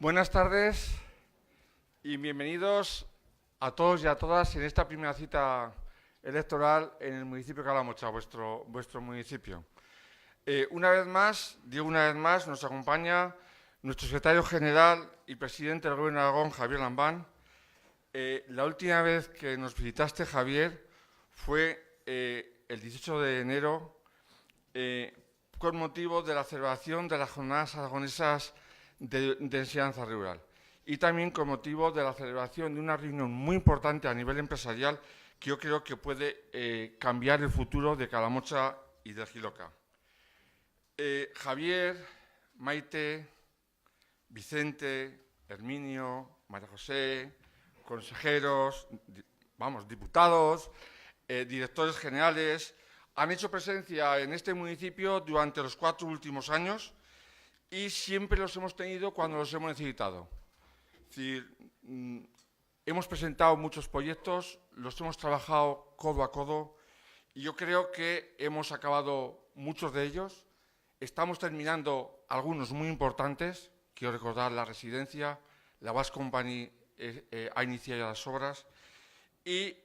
Buenas tardes y bienvenidos a todos y a todas en esta primera cita electoral en el municipio de Calamocha, vuestro municipio. Una vez más, nos acompaña nuestro secretario general y presidente del Gobierno de Aragón, Javier Lambán. La última vez que nos visitaste, Javier, fue el 18 de enero con motivo de la celebración de las Jornadas Aragonesas de enseñanza rural y también con motivo de la celebración de una reunión muy importante a nivel empresarial que yo creo que puede cambiar el futuro de Calamocha y de Jiloca. Javier, Maite, Vicente, Herminio, María José, consejeros, diputados, directores generales, han hecho presencia en este municipio durante los 4 últimos años y siempre los hemos tenido cuando los hemos necesitado. Es decir, hemos presentado muchos proyectos, los hemos trabajado codo a codo y yo creo que hemos acabado muchos de ellos. Estamos terminando algunos muy importantes. Quiero recordar la residencia, la Basque Company ha iniciado ya las obras y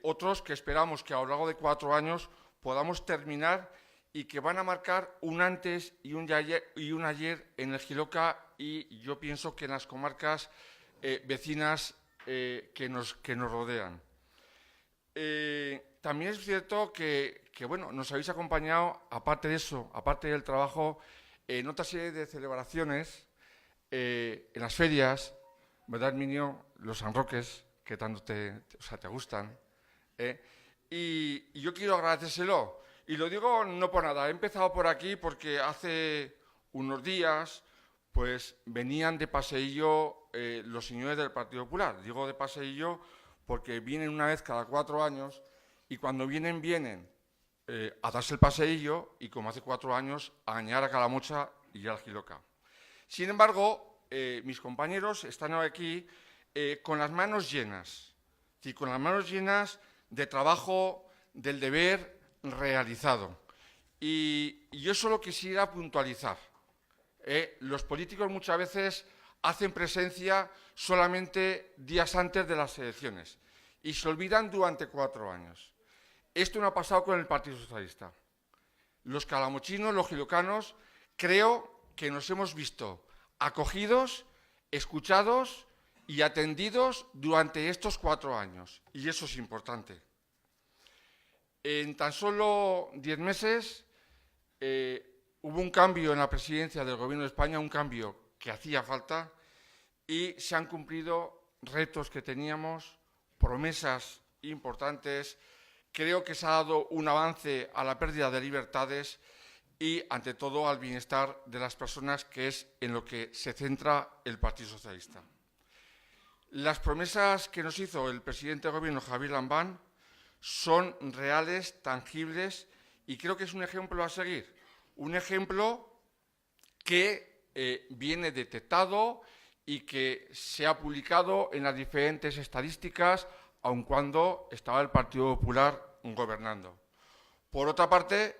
otros que esperamos que a lo largo de 4 años podamos terminar y que van a marcar un antes y un ayer en el Jiloca y yo pienso que en las comarcas vecinas que nos rodean. También es cierto que nos habéis acompañado, aparte de eso, aparte del trabajo, en otra serie de celebraciones, en las ferias, ¿verdad, Herminio? Los San Roques, que tanto te gustan. Y yo quiero agradecérselo. Y lo digo no por nada, he empezado por aquí porque hace unos días pues venían de paseillo los señores del Partido Popular. Digo de paseillo porque vienen una vez cada 4 años y cuando vienen a darse el paseillo y como hace 4 años a gañar a Calamocha y al Jiloca. Sin embargo, mis compañeros están aquí con las manos llenas, ¿sí? Con las manos llenas de trabajo, del deber realizado. Y yo solo quisiera puntualizar. Los políticos muchas veces hacen presencia solamente días antes de las elecciones y se olvidan durante 4 años. Esto no ha pasado con el Partido Socialista. Los calamochinos, los jilocanos, creo que nos hemos visto acogidos, escuchados y atendidos durante estos 4 años. Y eso es importante. En tan solo 10 meses hubo un cambio en la presidencia del Gobierno de España, un cambio que hacía falta y se han cumplido retos que teníamos, promesas importantes. Creo que se ha dado un avance a la pérdida de libertades y, ante todo, al bienestar de las personas, que es en lo que se centra el Partido Socialista. Las promesas que nos hizo el presidente del Gobierno, Javier Lambán, son reales, tangibles y creo que es un ejemplo a seguir. Un ejemplo que viene detectado y que se ha publicado en las diferentes estadísticas, aun cuando estaba el Partido Popular gobernando. Por otra parte,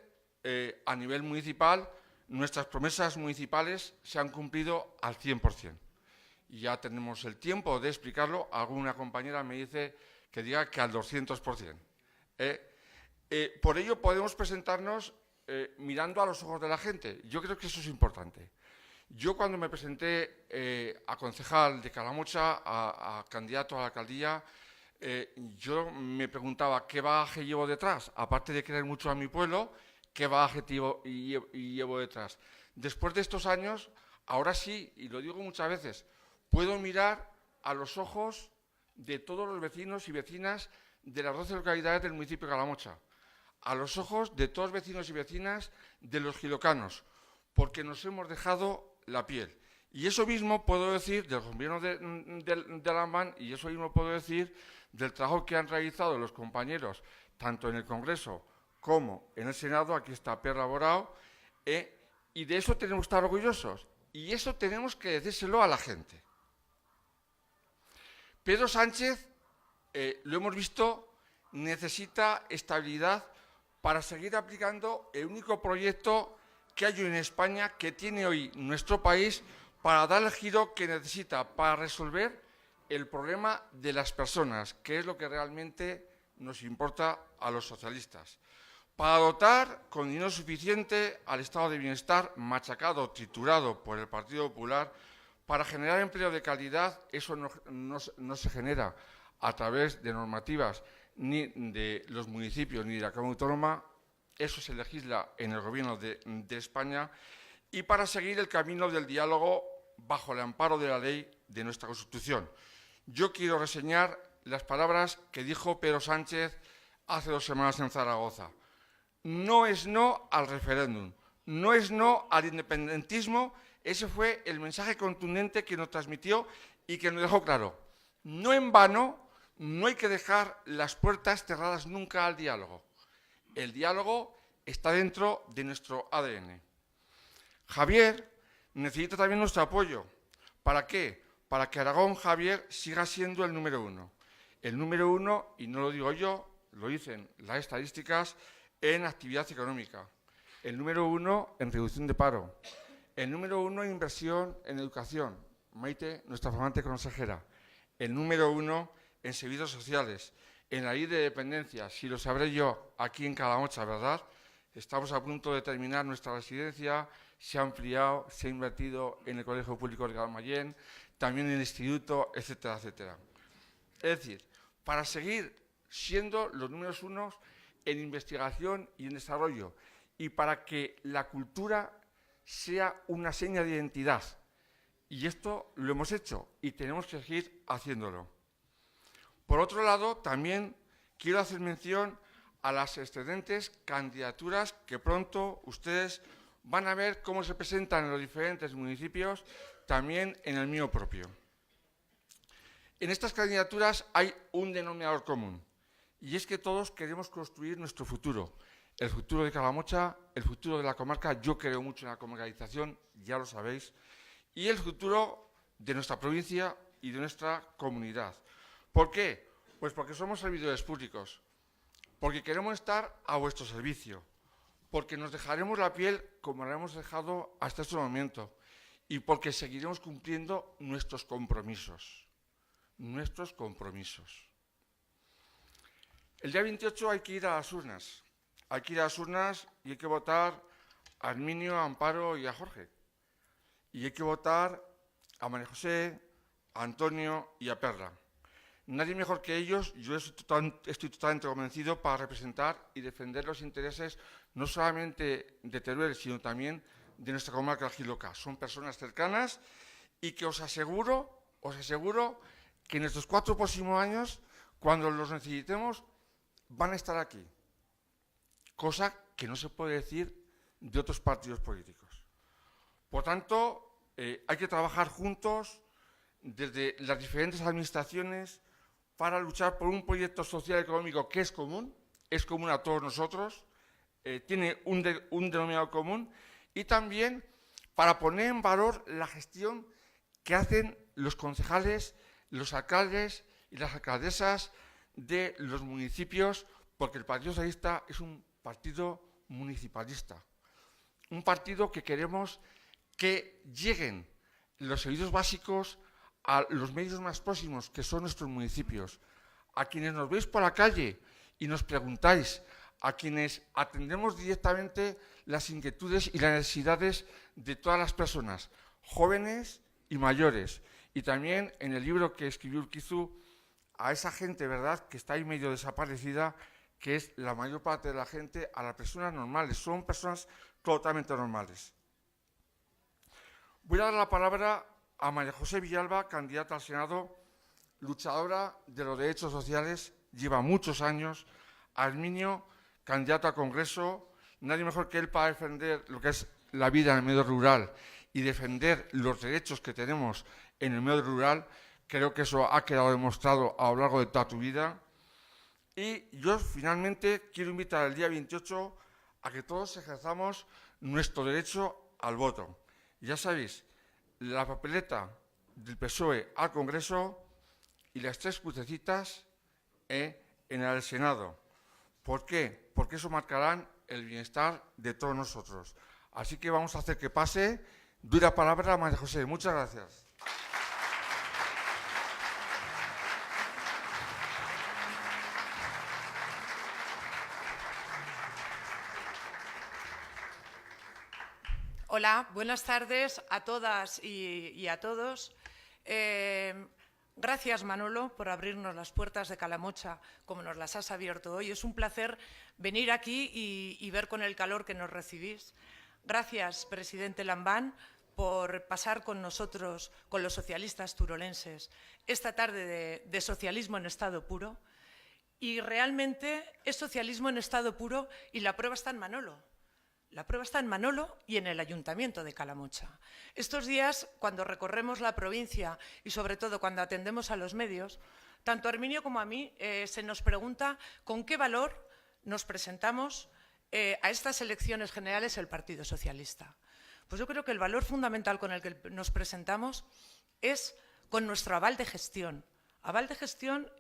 a nivel municipal, nuestras promesas municipales se han cumplido al 100%. Y ya tenemos el tiempo de explicarlo. Alguna compañera me dice que diga que al 200%. Por ello podemos presentarnos mirando a los ojos de la gente. Yo creo que eso es importante. Yo cuando me presenté a concejal de Calamocha, a candidato a la alcaldía, yo me preguntaba qué bagaje llevo detrás. Aparte de querer mucho a mi pueblo, qué bagaje llevo detrás. Después de estos años, ahora sí, y lo digo muchas veces, puedo mirar a los ojos de todos los vecinos y vecinas de las 12 localidades del municipio de Calamocha, a los ojos de todos los vecinos y vecinas de los jilocanos, porque nos hemos dejado la piel. Y eso mismo puedo decir del gobierno de Lambán y eso mismo puedo decir del trabajo que han realizado los compañeros, tanto en el Congreso como en el Senado. Aquí está Perla Borao, y de eso tenemos que estar orgullosos. Y eso tenemos que decírselo a la gente. Pedro Sánchez, lo hemos visto, necesita estabilidad para seguir aplicando el único proyecto que hay en España que tiene hoy nuestro país para dar el giro que necesita para resolver el problema de las personas, que es lo que realmente nos importa a los socialistas. Para dotar con dinero suficiente al estado de bienestar machacado, triturado por el Partido Popular, para generar empleo de calidad. Eso no se genera a través de normativas ni de los municipios ni de la Comunidad Autónoma, eso se legisla en el Gobierno de España, y para seguir el camino del diálogo bajo el amparo de la ley de nuestra Constitución. Yo quiero reseñar las palabras que dijo Pedro Sánchez hace 2 semanas en Zaragoza. No es no al referéndum, no es no al independentismo. Ese fue el mensaje contundente que nos transmitió y que nos dejó claro. No en vano, no hay que dejar las puertas cerradas nunca al diálogo. El diálogo está dentro de nuestro ADN. Javier necesita también nuestro apoyo. ¿Para qué? Para que Aragón, Javier, siga siendo el número 1. El número 1, y no lo digo yo, lo dicen las estadísticas, en actividad económica. El número 1 en reducción de paro. El número 1 en inversión en educación. Maite, nuestra flamante consejera. El número 1 en servicios sociales. En la ley de dependencia, si lo sabré yo aquí en Calamocha, ¿verdad? Estamos a punto de terminar nuestra residencia, se ha ampliado, se ha invertido en el Colegio Público de Galmayén, también en el instituto, etcétera, etcétera. Es decir, para seguir siendo los números 1 en investigación y en desarrollo, y para que la cultura sea una seña de identidad. Y esto lo hemos hecho y tenemos que seguir haciéndolo. Por otro lado, también quiero hacer mención a las excelentes candidaturas que pronto ustedes van a ver cómo se presentan en los diferentes municipios, también en el mío propio. En estas candidaturas hay un denominador común, y es que todos queremos construir nuestro futuro. El futuro de Calamocha, el futuro de la comarca. Yo creo mucho en la comarcalización, ya lo sabéis, y el futuro de nuestra provincia y de nuestra comunidad. ¿Por qué? Pues porque somos servidores públicos, porque queremos estar a vuestro servicio, porque nos dejaremos la piel como la hemos dejado hasta este momento, y porque seguiremos cumpliendo nuestros compromisos. Nuestros compromisos. El día 28 hay que ir a las urnas. Hay que ir a las urnas y hay que votar a Arminio, a Amparo y a Jorge. Y hay que votar a María José, a Antonio y a Perla. Nadie mejor que ellos, yo estoy totalmente convencido, para representar y defender los intereses no solamente de Teruel, sino también de nuestra comarca Aljiloca. Son personas cercanas y que os aseguro que en estos 4 próximos años, cuando los necesitemos, van a estar aquí. Cosa que no se puede decir de otros partidos políticos. Por tanto, hay que trabajar juntos desde las diferentes administraciones para luchar por un proyecto social y económico que es común a todos nosotros, tiene un denominador común, y también para poner en valor la gestión que hacen los concejales, los alcaldes y las alcaldesas de los municipios, porque el Partido Socialista es un partido municipalista, un partido que queremos que lleguen los servicios básicos a los medios más próximos, que son nuestros municipios. A quienes nos veis por la calle y nos preguntáis, a quienes atendemos directamente las inquietudes y las necesidades de todas las personas, jóvenes y mayores. Y también en el libro que escribió Urquizu, a esa gente, ¿verdad?, que está ahí medio desaparecida, que es la mayor parte de la gente, a las personas normales. Son personas totalmente normales. Voy a dar la palabra a María José Villalba, candidata al Senado, luchadora de los derechos sociales, lleva muchos años. Arminio, candidato a Congreso, nadie mejor que él para defender lo que es la vida en el medio rural y defender los derechos que tenemos en el medio rural. Creo que eso ha quedado demostrado a lo largo de toda tu vida. Y yo finalmente quiero invitar el día 28 a que todos ejerzamos nuestro derecho al voto. Ya sabéis, la papeleta del PSOE al Congreso y las 3 crucecitas en el Senado. ¿Por qué? Porque eso marcarán el bienestar de todos nosotros. Así que vamos a hacer que pase Doy la palabra a María José. Muchas gracias. Hola, buenas tardes a todas y a todos. Gracias, Manolo, por abrirnos las puertas de Calamocha como nos las has abierto hoy. Es un placer venir aquí y ver con el calor que nos recibís. Gracias, presidente Lambán, por pasar con nosotros, con los socialistas turolenses, esta tarde de socialismo en estado puro. Y realmente es socialismo en estado puro y la prueba está en Manolo. La prueba está en Manolo y en el Ayuntamiento de Calamocha. Estos días, cuando recorremos la provincia y sobre todo cuando atendemos a los medios, tanto a Herminio como a mí se nos pregunta con qué valor nos presentamos a estas elecciones generales el Partido Socialista. Pues yo creo que el valor fundamental con el que nos presentamos es con nuestro aval de gestión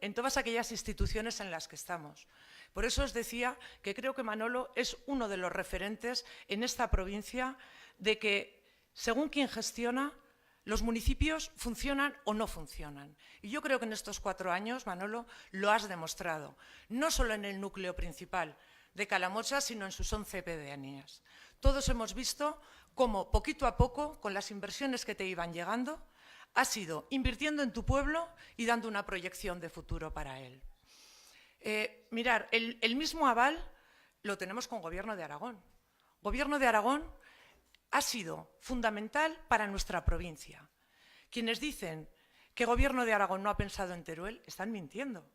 en todas aquellas instituciones en las que estamos. Por eso os decía que creo que Manolo es uno de los referentes en esta provincia de que, según quien gestiona, los municipios funcionan o no funcionan. Y yo creo que en estos 4 años, Manolo, lo has demostrado, no solo en el núcleo principal de Calamocha, sino en sus 11 pedanías. Todos hemos visto cómo, poquito a poco, con las inversiones que te iban llegando, has ido invirtiendo en tu pueblo y dando una proyección de futuro para él. Mirar, el mismo aval lo tenemos con Gobierno de Aragón. Gobierno de Aragón ha sido fundamental para nuestra provincia. Quienes dicen que Gobierno de Aragón no ha pensado en Teruel están mintiendo.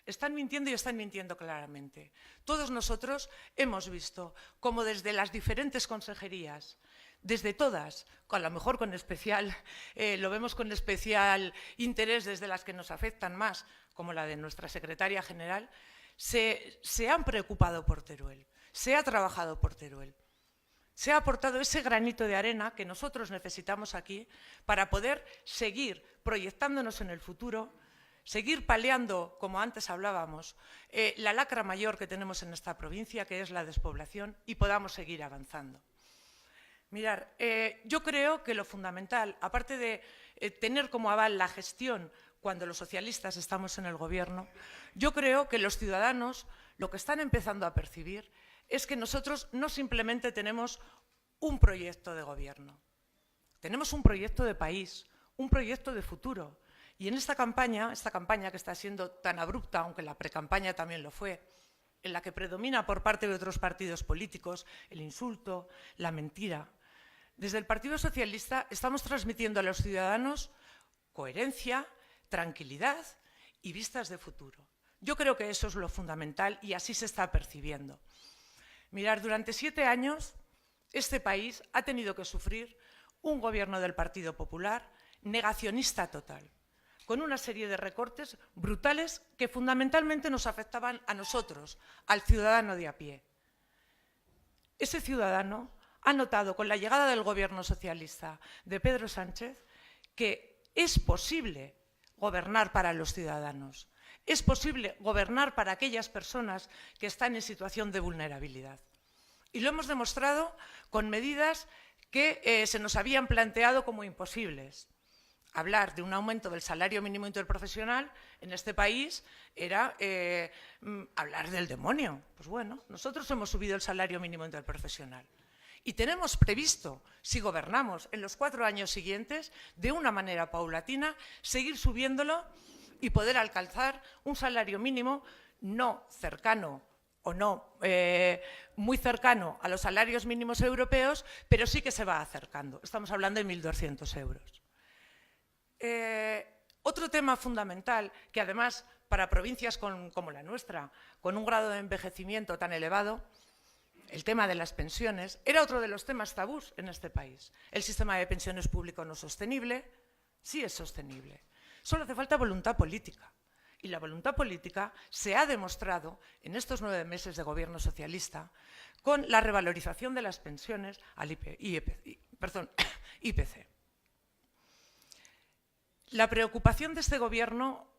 Están mintiendo y están mintiendo claramente. Todos nosotros hemos visto cómo desde las diferentes consejerías, desde todas, a lo mejor con especial, lo vemos con especial interés desde las que nos afectan más, como la de nuestra secretaria general, se han preocupado por Teruel, se ha trabajado por Teruel. Se ha aportado ese granito de arena que nosotros necesitamos aquí para poder seguir proyectándonos en el futuro, seguir paliando, como antes hablábamos, la lacra mayor que tenemos en esta provincia, que es la despoblación, y podamos seguir avanzando. Mirad, yo creo que lo fundamental, aparte de tener como aval la gestión cuando los socialistas estamos en el gobierno, yo creo que los ciudadanos lo que están empezando a percibir es que nosotros no simplemente tenemos un proyecto de gobierno, tenemos un proyecto de país, un proyecto de futuro. Y en esta campaña que está siendo tan abrupta, aunque la precampaña también lo fue, en la que predomina por parte de otros partidos políticos el insulto, la mentira, desde el Partido Socialista estamos transmitiendo a los ciudadanos coherencia, tranquilidad y vistas de futuro. Yo creo que eso es lo fundamental y así se está percibiendo. Mirad, durante 7 años este país ha tenido que sufrir un gobierno del Partido Popular negacionista total, con una serie de recortes brutales que fundamentalmente nos afectaban a nosotros, al ciudadano de a pie. Ese ciudadano ha notado con la llegada del gobierno socialista de Pedro Sánchez que es posible gobernar para los ciudadanos, es posible gobernar para aquellas personas que están en situación de vulnerabilidad. Y lo hemos demostrado con medidas que se nos habían planteado como imposibles. Hablar de un aumento del salario mínimo interprofesional en este país era hablar del demonio. Pues bueno, nosotros hemos subido el salario mínimo interprofesional. Y tenemos previsto, si gobernamos en los 4 años siguientes, de una manera paulatina, seguir subiéndolo y poder alcanzar un salario mínimo no cercano o no muy cercano a los salarios mínimos europeos, pero sí que se va acercando. Estamos hablando de 1.200 euros. Otro tema fundamental, que además para provincias como la nuestra, con un grado de envejecimiento tan elevado, el tema de las pensiones, era otro de los temas tabús en este país. El sistema de pensiones público no sostenible, sí es sostenible. Solo hace falta voluntad política. Y la voluntad política se ha demostrado en estos 9 meses de gobierno socialista con la revalorización de las pensiones al IPC. La preocupación de este gobierno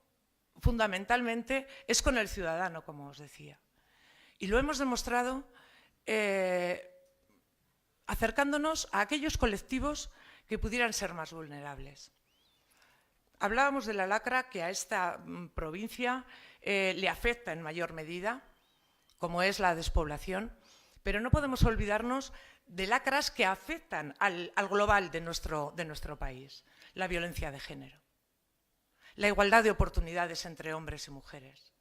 fundamentalmente es con el ciudadano, como os decía. Y lo hemos demostrado acercándonos a aquellos colectivos que pudieran ser más vulnerables. Hablábamos de la lacra que a esta provincia le afecta en mayor medida, como es la despoblación, pero no podemos olvidarnos de lacras que afectan al global de nuestro país. La violencia de género, la igualdad de oportunidades entre hombres y mujeres.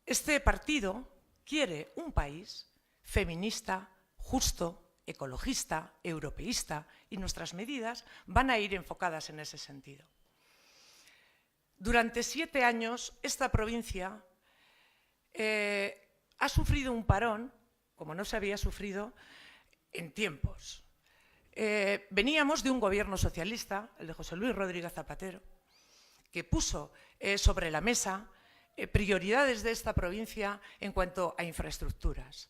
Este partido quiere un país feminista, justo, ecologista, europeísta, y nuestras medidas van a ir enfocadas en ese sentido. Durante 7 años, esta provincia ha sufrido un parón, como no se había sufrido en tiempos. Veníamos de un gobierno socialista, el de José Luis Rodríguez Zapatero, que puso sobre la mesa prioridades de esta provincia en cuanto a infraestructuras.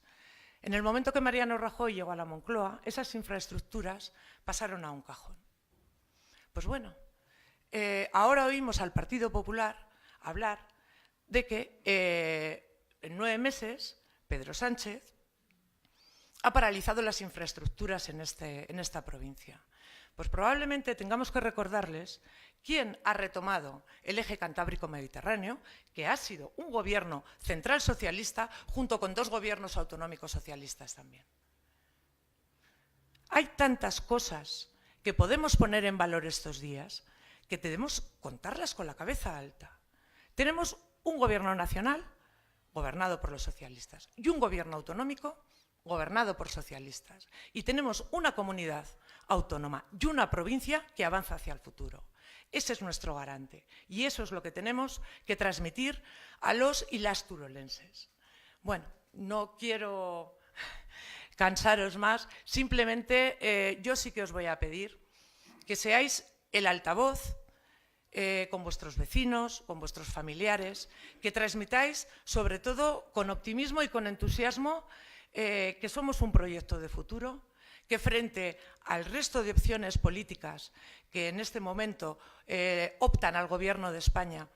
En el momento que Mariano Rajoy llegó a la Moncloa, esas infraestructuras pasaron a un cajón. Pues bueno, ahora oímos al Partido Popular hablar de que en 9 meses Pedro Sánchez ha paralizado las infraestructuras en esta provincia. Pues probablemente tengamos que recordarles quién ha retomado el eje cantábrico-mediterráneo, que ha sido un gobierno central socialista junto con 2 gobiernos autonómicos socialistas también. Hay tantas cosas que podemos poner en valor estos días que debemos contarlas con la cabeza alta. Tenemos un gobierno nacional gobernado por los socialistas y un gobierno autonómico gobernado por socialistas. Y tenemos una comunidad autónoma y una provincia que avanza hacia el futuro. Ese es nuestro garante y eso es lo que tenemos que transmitir a los y las turolenses. Bueno, no quiero cansaros más, simplemente yo sí que os voy a pedir que seáis el altavoz con vuestros vecinos, con vuestros familiares, que transmitáis sobre todo con optimismo y con entusiasmo que somos un proyecto de futuro, que frente al resto de opciones políticas que en este momento optan al Gobierno de España,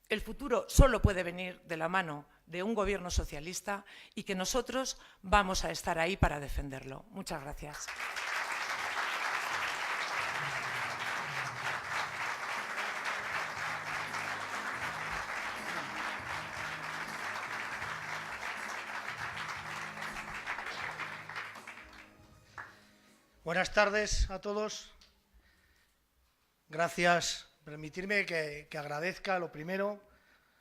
el futuro solo puede venir de la mano de un gobierno socialista y que nosotros vamos a estar ahí para defenderlo. Muchas gracias. Buenas tardes a todos. Gracias. Permitirme que agradezca lo primero.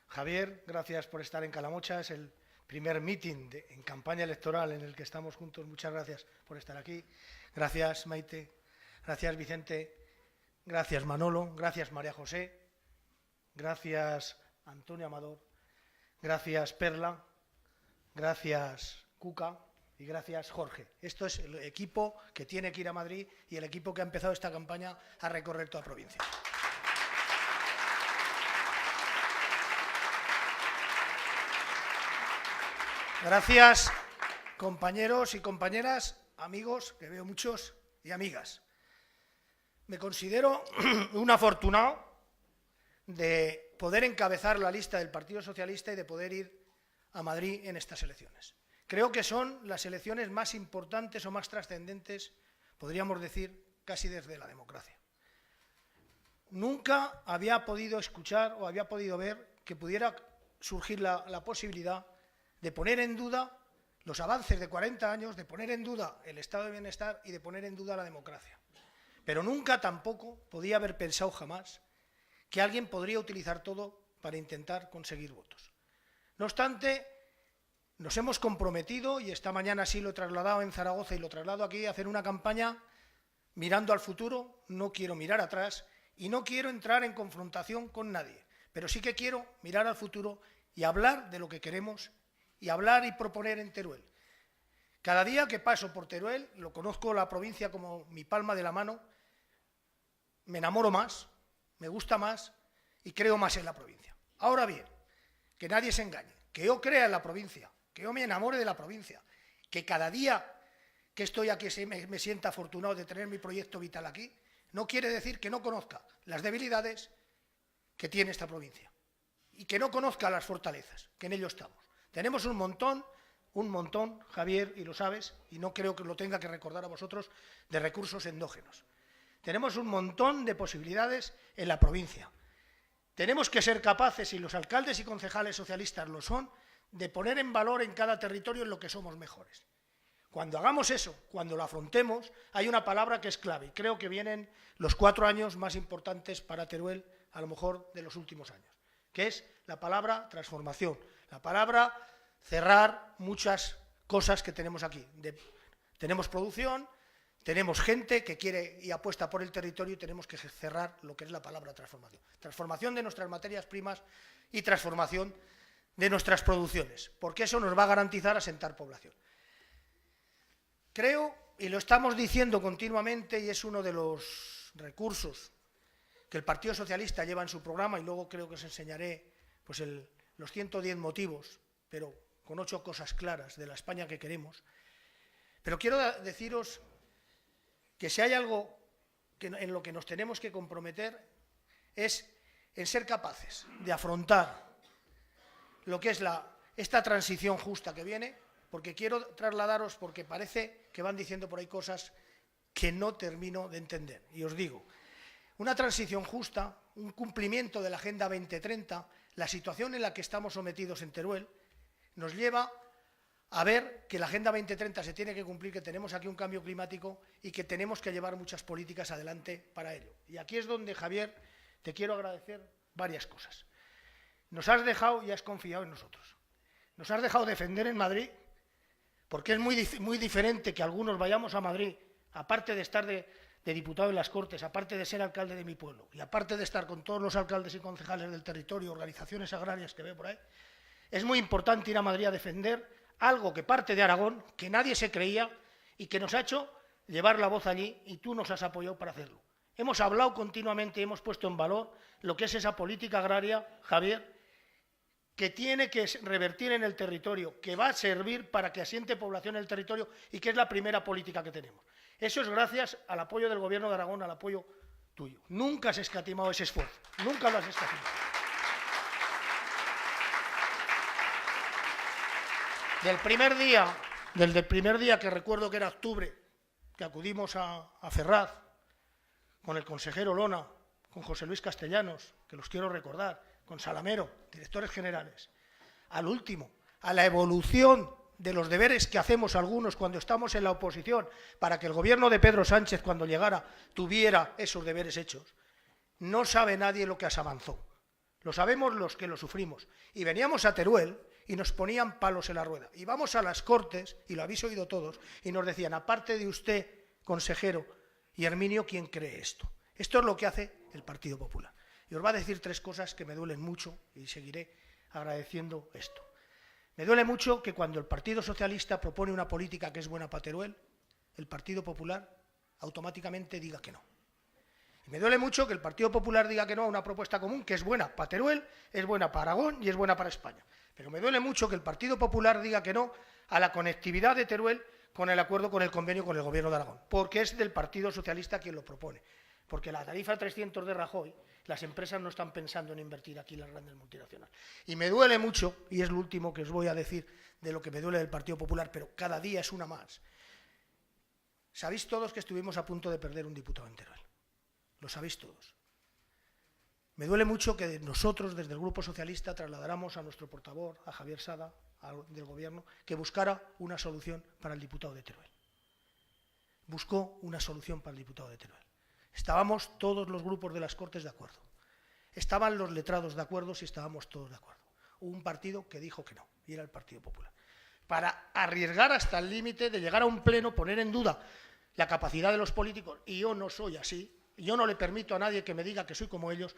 Javier, gracias por estar en Calamocha. Es el primer meeting en campaña electoral en el que estamos juntos. Muchas gracias por estar aquí. Gracias, Maite. Gracias, Vicente. Gracias, Manolo. Gracias, María José. Gracias, Antonio Amador. Gracias, Perla. Gracias, Cuca. Y gracias, Jorge. Esto es el equipo que tiene que ir a Madrid y el equipo que ha empezado esta campaña a recorrer toda la provincia. Gracias, compañeros y compañeras, amigos, que veo muchos, y amigas. Me considero un afortunado de poder encabezar la lista del Partido Socialista y de poder ir a Madrid en estas elecciones. Creo que son las elecciones más importantes o más trascendentes, podríamos decir, casi desde la democracia. Nunca había podido escuchar o había podido ver que pudiera surgir la posibilidad de poner en duda los avances de 40 años, de poner en duda el estado de bienestar y de poner en duda la democracia. Pero nunca tampoco podía haber pensado jamás que alguien podría utilizar todo para intentar conseguir votos. No obstante, nos hemos comprometido, y esta mañana sí lo he trasladado en Zaragoza y lo traslado aquí, a hacer una campaña mirando al futuro. No quiero mirar atrás y no quiero entrar en confrontación con nadie, pero sí que quiero mirar al futuro y hablar de lo que queremos y hablar y proponer en Teruel. Cada día que paso por Teruel, lo conozco la provincia como mi palma de la mano, me enamoro más, me gusta más y creo más en la provincia. Ahora bien, que nadie se engañe, que yo crea en la provincia, que yo me enamore de la provincia, que cada día que estoy aquí me sienta afortunado de tener mi proyecto vital aquí, no quiere decir que no conozca las debilidades que tiene esta provincia y que no conozca las fortalezas, que en ello estamos. Tenemos un montón, Javier, y lo sabes, y no creo que lo tenga que recordar a vosotros, de recursos endógenos. Tenemos un montón de posibilidades en la provincia. Tenemos que ser capaces, y los alcaldes y concejales socialistas lo son, de poner en valor en cada territorio en lo que somos mejores. Cuando hagamos eso, cuando lo afrontemos, hay una palabra que es clave. Y creo que vienen los 4 años más importantes para Teruel, a lo mejor de los últimos años, que es la palabra transformación, la palabra cerrar muchas cosas que tenemos aquí. Tenemos producción, tenemos gente que quiere y apuesta por el territorio y tenemos que cerrar lo que es la palabra transformación. Transformación de nuestras materias primas y transformación de nuestras producciones, porque eso nos va a garantizar asentar población. Creo, y lo estamos diciendo continuamente, y es uno de los recursos que el Partido Socialista lleva en su programa, y luego creo que os enseñaré pues los 110 motivos, pero con 8 cosas claras de la España que queremos. Pero quiero deciros que si hay algo en lo que nos tenemos que comprometer es en ser capaces de afrontar lo que es esta transición justa que viene, porque quiero trasladaros, porque parece que van diciendo por ahí cosas que no termino de entender. Y os digo, una transición justa, un cumplimiento de la Agenda 2030, la situación en la que estamos sometidos en Teruel, nos lleva a ver que la Agenda 2030 se tiene que cumplir, que tenemos aquí un cambio climático y que tenemos que llevar muchas políticas adelante para ello. Y aquí es donde, Javier, te quiero agradecer varias cosas. Nos has dejado y has confiado en nosotros. Nos has dejado defender en Madrid, porque es muy diferente que algunos vayamos a Madrid, aparte de estar de diputado en las Cortes, aparte de ser alcalde de mi pueblo y aparte de estar con todos los alcaldes y concejales del territorio, organizaciones agrarias que veo por ahí. Es muy importante ir a Madrid a defender algo que parte de Aragón, que nadie se creía y que nos ha hecho llevar la voz allí, y tú nos has apoyado para hacerlo. Hemos hablado continuamente y hemos puesto en valor lo que es esa política agraria, Javier, que tiene que revertir en el territorio, que va a servir para que asiente población en el territorio y que es la primera política que tenemos. Eso es gracias al apoyo del Gobierno de Aragón, al apoyo tuyo. Nunca has escatimado ese esfuerzo, nunca lo has escatimado. Desde el primer día que recuerdo que era octubre, que acudimos a Ferraz, con el consejero Lona, con José Luis Castellanos, que los quiero recordar, con Salamero, directores generales, al último, a la evolución de los deberes que hacemos algunos cuando estamos en la oposición, para que el gobierno de Pedro Sánchez, cuando llegara, tuviera esos deberes hechos. No sabe nadie lo que se avanzó. Lo sabemos los que lo sufrimos. Y veníamos a Teruel y nos ponían palos en la rueda. Y vamos a las Cortes, y lo habéis oído todos, y nos decían, aparte de usted, consejero, y Herminio, ¿quién cree esto? Esto es lo que hace el Partido Popular. Y os va a decir 3 cosas que me duelen mucho y seguiré agradeciendo esto. Me duele mucho que cuando el Partido Socialista propone una política que es buena para Teruel, el Partido Popular automáticamente diga que no. Y me duele mucho que el Partido Popular diga que no a una propuesta común que es buena para Teruel, es buena para Aragón y es buena para España. Pero me duele mucho que el Partido Popular diga que no a la conectividad de Teruel con el acuerdo, con el convenio con el Gobierno de Aragón, porque es del Partido Socialista quien lo propone. Porque la tarifa 300 de Rajoy, las empresas no están pensando en invertir aquí, las grandes multinacionales. Y me duele mucho, y es lo último que os voy a decir de lo que me duele del Partido Popular, pero cada día es una más. Sabéis todos que estuvimos a punto de perder un diputado en Teruel. Lo sabéis todos. Me duele mucho que nosotros, desde el Grupo Socialista, trasladáramos a nuestro portavoz, a Javier Sada, del Gobierno, que buscara una solución para el diputado de Teruel. Buscó una solución para el diputado de Teruel. Estábamos todos los grupos de las Cortes de acuerdo. Estaban los letrados de acuerdo y estábamos todos de acuerdo. Hubo un partido que dijo que no, y era el Partido Popular. Para arriesgar hasta el límite de llegar a un pleno, poner en duda la capacidad de los políticos, y yo no soy así, yo no le permito a nadie que me diga que soy como ellos,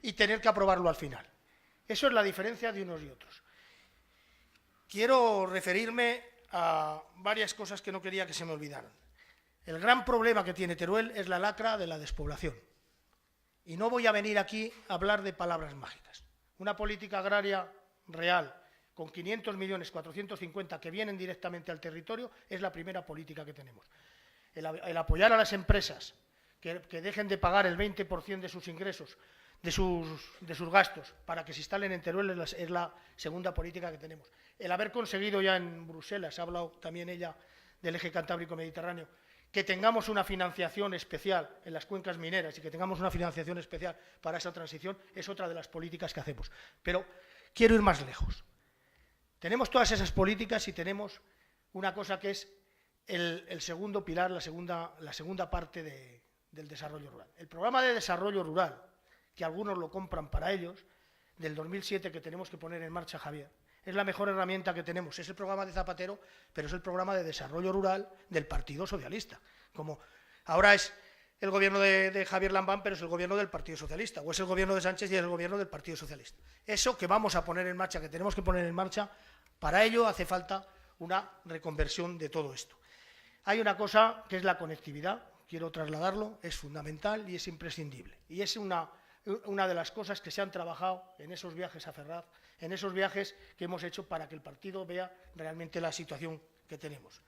y tener que aprobarlo al final. Eso es la diferencia de unos y otros. Quiero referirme a varias cosas que no quería que se me olvidaran. El gran problema que tiene Teruel es la lacra de la despoblación. Y no voy a venir aquí a hablar de palabras mágicas. Una política agraria real, con 500 millones, 450 que vienen directamente al territorio, es la primera política que tenemos. El apoyar a las empresas que dejen de pagar el 20% de sus ingresos, de sus gastos, para que se instalen en Teruel es la segunda política que tenemos. El haber conseguido ya en Bruselas, ha hablado también ella del eje cantábrico mediterráneo, que tengamos una financiación especial en las cuencas mineras y que tengamos una financiación especial para esa transición es otra de las políticas que hacemos. Pero quiero ir más lejos. Tenemos todas esas políticas y tenemos una cosa que es el segundo pilar, la segunda parte del desarrollo rural. El programa de desarrollo rural, que algunos lo compran para ellos, del 2007 que tenemos que poner en marcha, Javier, es la mejor herramienta que tenemos. Es el programa de Zapatero, pero es el programa de desarrollo rural del Partido Socialista. Como ahora es el gobierno de Javier Lambán, pero es el gobierno del Partido Socialista, o es el gobierno de Sánchez y es el gobierno del Partido Socialista. Eso que vamos a poner en marcha, que tenemos que poner en marcha, para ello hace falta una reconversión de todo esto. Hay una cosa que es la conectividad, quiero trasladarlo, es fundamental y es imprescindible. Y es una de las cosas que se han trabajado en esos viajes a Ferraz, en esos viajes que hemos hecho para que el partido vea realmente la situación que tenemos.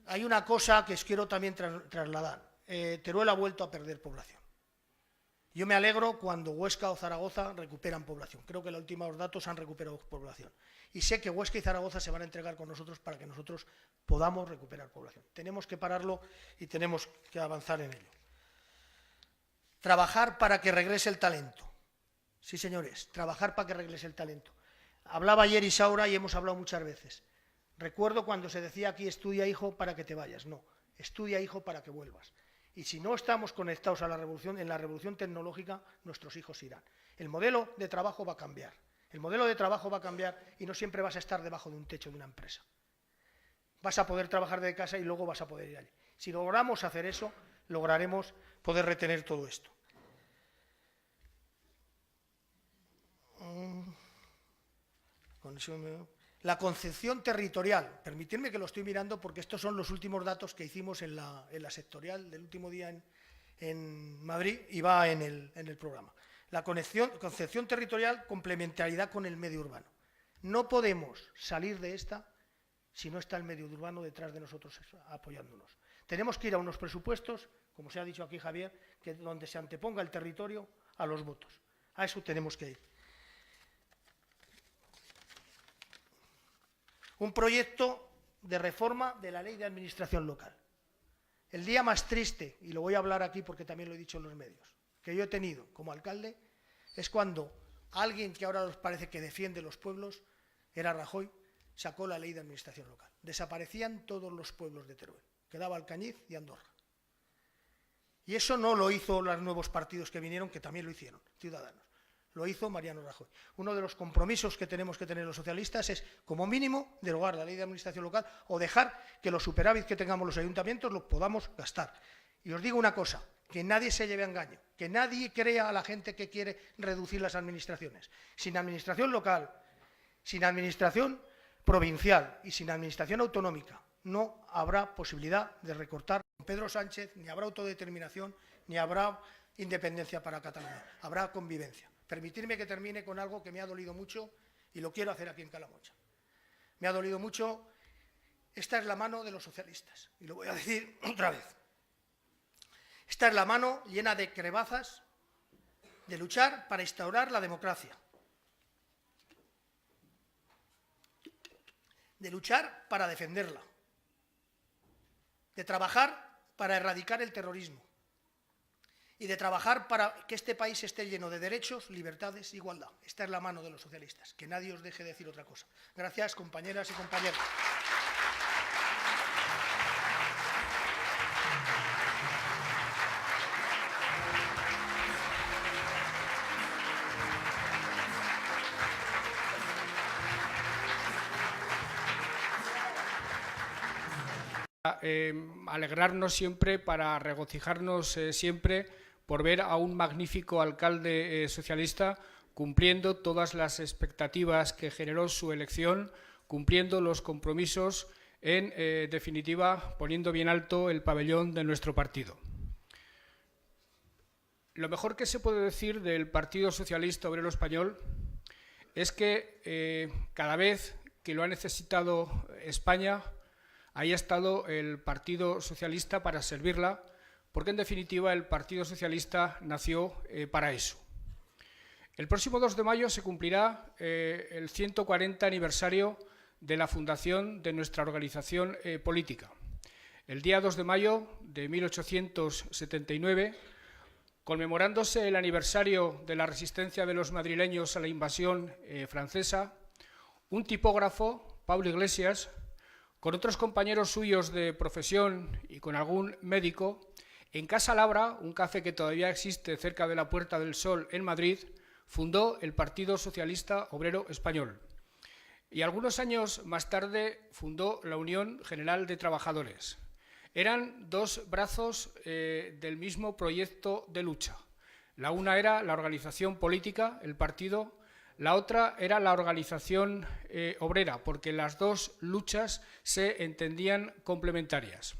Hay una cosa que os quiero también trasladar. Teruel ha vuelto a perder población. Yo me alegro cuando Huesca o Zaragoza recuperan población. Creo que los últimos datos han recuperado población. Y sé que Huesca y Zaragoza se van a entregar con nosotros para que nosotros podamos recuperar población. Tenemos que pararlo y tenemos que avanzar en ello. Trabajar para que regrese el talento. Sí, señores, trabajar para que regrese el talento. Hablaba ayer Isaura y hemos hablado muchas veces. Recuerdo cuando se decía aquí, estudia, hijo, para que te vayas. No, estudia, hijo, para que vuelvas. Y si no estamos conectados a la revolución, en la revolución tecnológica, nuestros hijos irán. El modelo de trabajo va a cambiar. El modelo de trabajo va a cambiar y no siempre vas a estar debajo de un techo de una empresa. Vas a poder trabajar de casa y luego vas a poder ir allí. Si logramos hacer eso, lograremos poder retener todo esto. La concepción territorial, permitidme que lo estoy mirando porque estos son los últimos datos que hicimos en la sectorial del último día en Madrid y va en el programa. La concepción territorial, complementariedad con el medio urbano. No podemos salir de esta si no está el medio urbano detrás de nosotros apoyándonos. Tenemos que ir a unos presupuestos, como se ha dicho aquí Javier, donde se anteponga el territorio a los votos. A eso tenemos que ir. Un proyecto de reforma de la ley de administración local. El día más triste, y lo voy a hablar aquí porque también lo he dicho en los medios, que yo he tenido como alcalde, es cuando alguien que ahora nos parece que defiende los pueblos, era Rajoy, sacó la ley de administración local. Desaparecían todos los pueblos de Teruel. Quedaba Alcañiz y Andorra. Y eso no lo hizo los nuevos partidos que vinieron, que también lo hicieron, Ciudadanos. Lo hizo Mariano Rajoy. Uno de los compromisos que tenemos que tener los socialistas es, como mínimo, derogar la ley de administración local o dejar que los superávit que tengamos los ayuntamientos los podamos gastar. Y os digo una cosa, que nadie se lleve a engaño, que nadie crea a la gente que quiere reducir las administraciones. Sin administración local, sin administración provincial y sin administración autonómica, no habrá posibilidad de recortar con Pedro Sánchez, ni habrá autodeterminación, ni habrá independencia para Cataluña, habrá convivencia. Permitidme que termine con algo que me ha dolido mucho y lo quiero hacer aquí en Calamocha. Me ha dolido mucho, esta es la mano de los socialistas, y lo voy a decir otra vez. Esta es la mano llena de crevazas de luchar para instaurar la democracia, de luchar para defenderla, de trabajar para erradicar el terrorismo y de trabajar para que este país esté lleno de derechos, libertades e igualdad. Esta es la mano de los socialistas, que nadie os deje decir otra cosa. Gracias, compañeras y compañeros. Alegrarnos siempre, para regocijarnos siempre por ver a un magnífico alcalde socialista cumpliendo todas las expectativas que generó su elección, cumpliendo los compromisos, en definitiva, poniendo bien alto el pabellón de nuestro partido. Lo mejor que se puede decir del Partido Socialista Obrero Español es que cada vez que lo ha necesitado España, ahí ha estado el Partido Socialista para servirla, porque en definitiva el Partido Socialista nació para eso. El próximo 2 de mayo se cumplirá el 140 aniversario de la fundación de nuestra organización política. el día 2 de mayo de 1879, conmemorándose el aniversario de la resistencia de los madrileños a la invasión francesa, un tipógrafo, Pablo Iglesias, con otros compañeros suyos de profesión y con algún médico, en Casa Labra, un café que todavía existe cerca de la Puerta del Sol en Madrid, fundó el Partido Socialista Obrero Español. Y algunos años más tarde fundó la Unión General de Trabajadores. Eran dos brazos del mismo proyecto de lucha. La una era la organización política, el partido, la otra era la organización obrera, porque las dos luchas se entendían complementarias.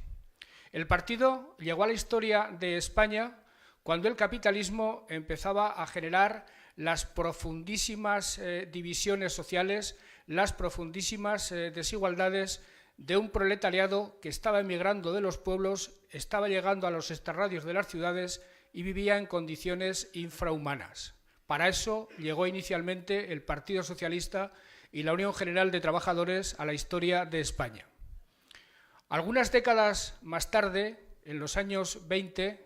El partido llegó a la historia de España cuando el capitalismo empezaba a generar las profundísimas divisiones sociales, las profundísimas desigualdades de un proletariado que estaba emigrando de los pueblos, estaba llegando a los extrarradios de las ciudades y vivía en condiciones infrahumanas. Para eso llegó inicialmente el Partido Socialista y la Unión General de Trabajadores a la historia de España. Algunas décadas más tarde, en los años 20,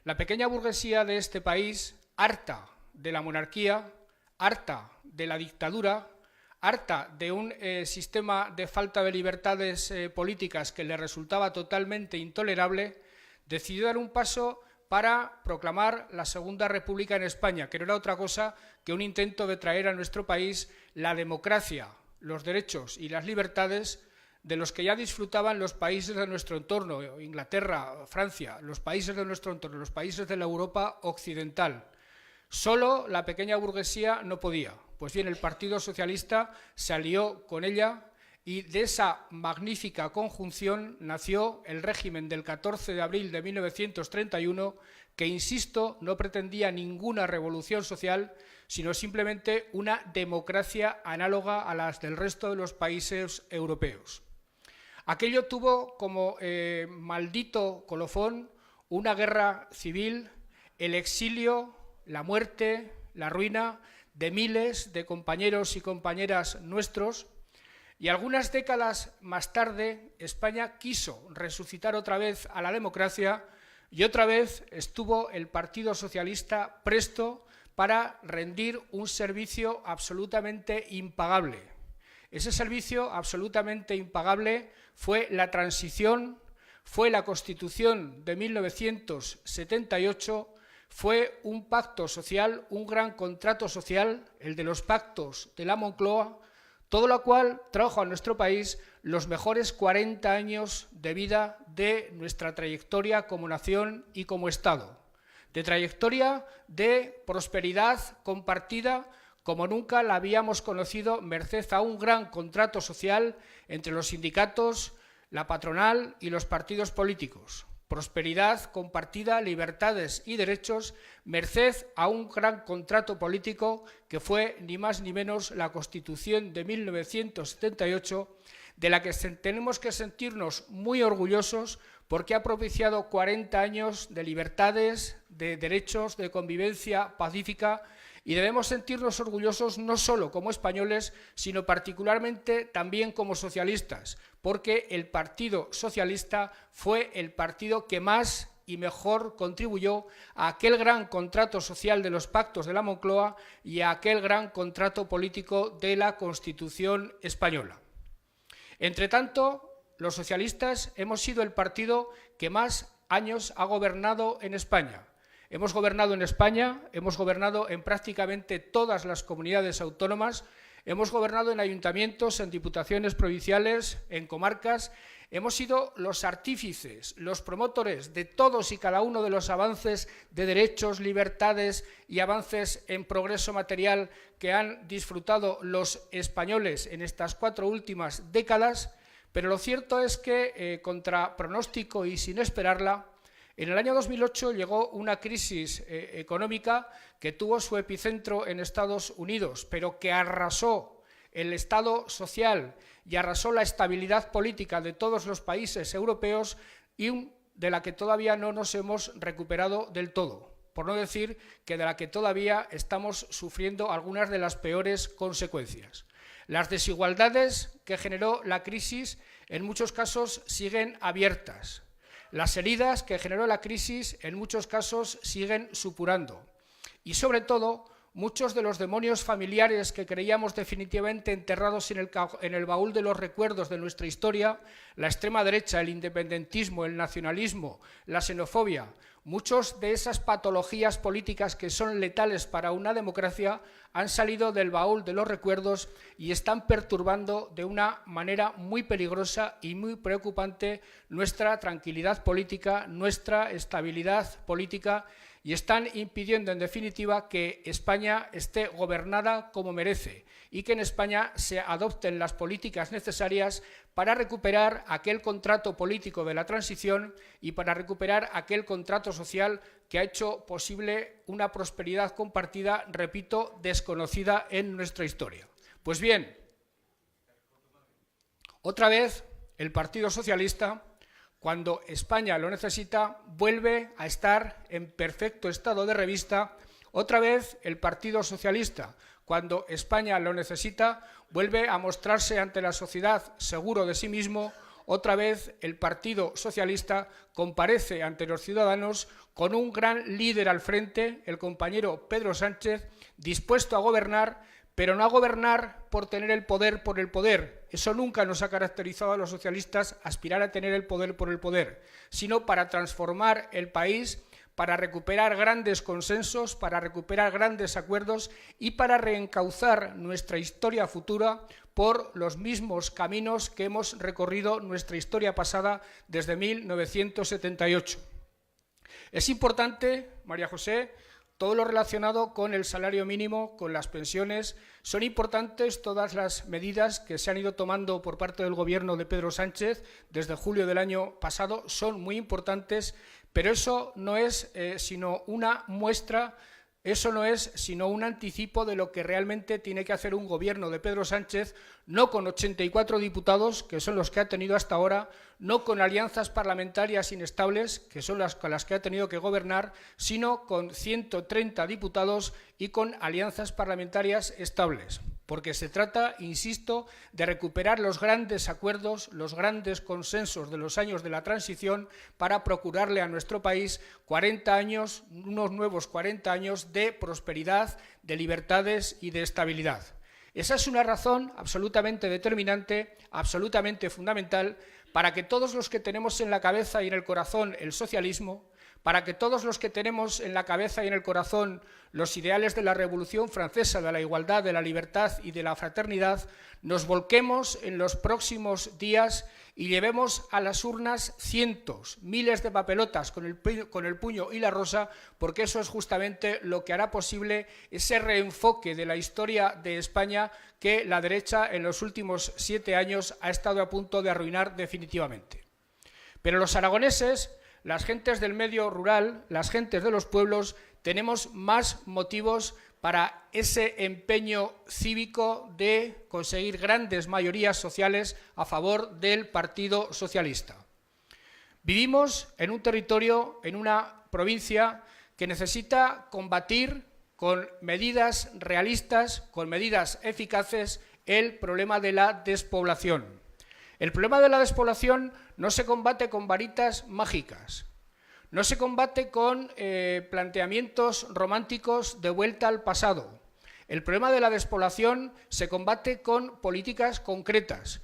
la pequeña burguesía de este país, harta de la monarquía, harta de la dictadura, harta de un sistema de falta de libertades políticas que le resultaba totalmente intolerable, decidió dar un paso para proclamar la Segunda República en España, que no era otra cosa que un intento de traer a nuestro país la democracia, los derechos y las libertades de los que ya disfrutaban los países de nuestro entorno, Inglaterra, Francia, los países de nuestro entorno, los países de la Europa occidental. Solo la pequeña burguesía no podía. Pues bien, el Partido Socialista se alió con ella y de esa magnífica conjunción nació el régimen del 14 de abril de 1931, que, insisto, no pretendía ninguna revolución social, sino simplemente una democracia análoga a las del resto de los países europeos. Aquello tuvo como maldito colofón una guerra civil, el exilio, la muerte, la ruina de miles de compañeros y compañeras nuestros, y algunas décadas más tarde España quiso resucitar otra vez a la democracia y otra vez estuvo el Partido Socialista presto para rendir un servicio absolutamente impagable. Ese servicio absolutamente impagable fue la transición, fue la Constitución de 1978, fue un pacto social, un gran contrato social, el de los pactos de la Moncloa, todo lo cual trajo a nuestro país los mejores 40 años de vida de nuestra trayectoria como nación y como Estado, de trayectoria de prosperidad compartida como nunca la habíamos conocido, merced a un gran contrato social entre los sindicatos, la patronal y los partidos políticos. Prosperidad compartida, libertades y derechos, merced a un gran contrato político que fue ni más ni menos la Constitución de 1978, de la que tenemos que sentirnos muy orgullosos porque ha propiciado 40 años de libertades, de derechos, de convivencia pacífica, y debemos sentirnos orgullosos no solo como españoles, sino particularmente también como socialistas, porque el Partido Socialista fue el partido que más y mejor contribuyó a aquel gran contrato social de los pactos de la Moncloa y a aquel gran contrato político de la Constitución española. Entre tanto, los socialistas hemos sido el partido que más años ha gobernado en España. Hemos gobernado en España, hemos gobernado en prácticamente todas las comunidades autónomas, hemos gobernado en ayuntamientos, en diputaciones provinciales, en comarcas. Hemos sido los artífices, los promotores de todos y cada uno de los avances de derechos, libertades y avances en progreso material que han disfrutado los españoles en estas 4 últimas décadas, pero lo cierto es que, contra pronóstico y sin esperarla, en el año 2008 llegó una crisis económica que tuvo su epicentro en Estados Unidos, pero que arrasó el Estado social y arrasó la estabilidad política de todos los países europeos y de la que todavía no nos hemos recuperado del todo, por no decir que de la que todavía estamos sufriendo algunas de las peores consecuencias. Las desigualdades que generó la crisis en muchos casos siguen abiertas. Las heridas que generó la crisis en muchos casos siguen supurando. Y sobre todo, muchos de los demonios familiares que creíamos definitivamente enterrados en el baúl de los recuerdos de nuestra historia, la extrema derecha, el independentismo, el nacionalismo, la xenofobia, muchas de esas patologías políticas que son letales para una democracia han salido del baúl de los recuerdos y están perturbando de una manera muy peligrosa y muy preocupante nuestra tranquilidad política, nuestra estabilidad política, y están impidiendo, en definitiva, que España esté gobernada como merece y que en España se adopten las políticas necesarias para recuperar aquel contrato político de la transición y para recuperar aquel contrato social que ha hecho posible una prosperidad compartida, repito, desconocida en nuestra historia. Pues bien, otra vez el Partido Socialista, cuando España lo necesita, vuelve a estar en perfecto estado de revista. Otra vez el Partido Socialista, cuando España lo necesita, vuelve a mostrarse ante la sociedad seguro de sí mismo. Otra vez el Partido Socialista comparece ante los ciudadanos con un gran líder al frente, el compañero Pedro Sánchez, dispuesto a gobernar, pero no a gobernar por tener el poder por el poder. Eso nunca nos ha caracterizado a los socialistas, aspirar a tener el poder por el poder, sino para transformar el país, para recuperar grandes consensos, para recuperar grandes acuerdos y para reencauzar nuestra historia futura por los mismos caminos que hemos recorrido nuestra historia pasada desde 1978. Es importante, María José, todo lo relacionado con el salario mínimo, con las pensiones. Son importantes todas las medidas que se han ido tomando por parte del gobierno de Pedro Sánchez desde julio del año pasado. Son muy importantes, pero eso no es sino una muestra, eso no es sino un anticipo de lo que realmente tiene que hacer un gobierno de Pedro Sánchez, no con 84 diputados, que son los que ha tenido hasta ahora, no con alianzas parlamentarias inestables, que son las con las que ha tenido que gobernar, sino con 130 diputados y con alianzas parlamentarias estables. Porque se trata, insisto, de recuperar los grandes acuerdos, los grandes consensos de los años de la transición para procurarle a nuestro país 40 años, unos nuevos 40 años de prosperidad, de libertades y de estabilidad. Esa es una razón absolutamente determinante, absolutamente fundamental, para que todos los que tenemos en la cabeza y en el corazón el socialismo, para que todos los que tenemos en la cabeza y en el corazón los ideales de la Revolución Francesa, de la igualdad, de la libertad y de la fraternidad, nos volquemos en los próximos días y llevemos a las urnas cientos, miles de papelotas con el puño y la rosa, porque eso es justamente lo que hará posible ese reenfoque de la historia de España que la derecha en los últimos 7 años ha estado a punto de arruinar definitivamente. Pero los aragoneses, las gentes del medio rural, las gentes de los pueblos, tenemos más motivos para ese empeño cívico de conseguir grandes mayorías sociales a favor del Partido Socialista. Vivimos en un territorio, en una provincia que necesita combatir con medidas realistas, con medidas eficaces, el problema de la despoblación. El problema de la despoblación no se combate con varitas mágicas, no se combate con planteamientos románticos de vuelta al pasado. El problema de la despoblación se combate con políticas concretas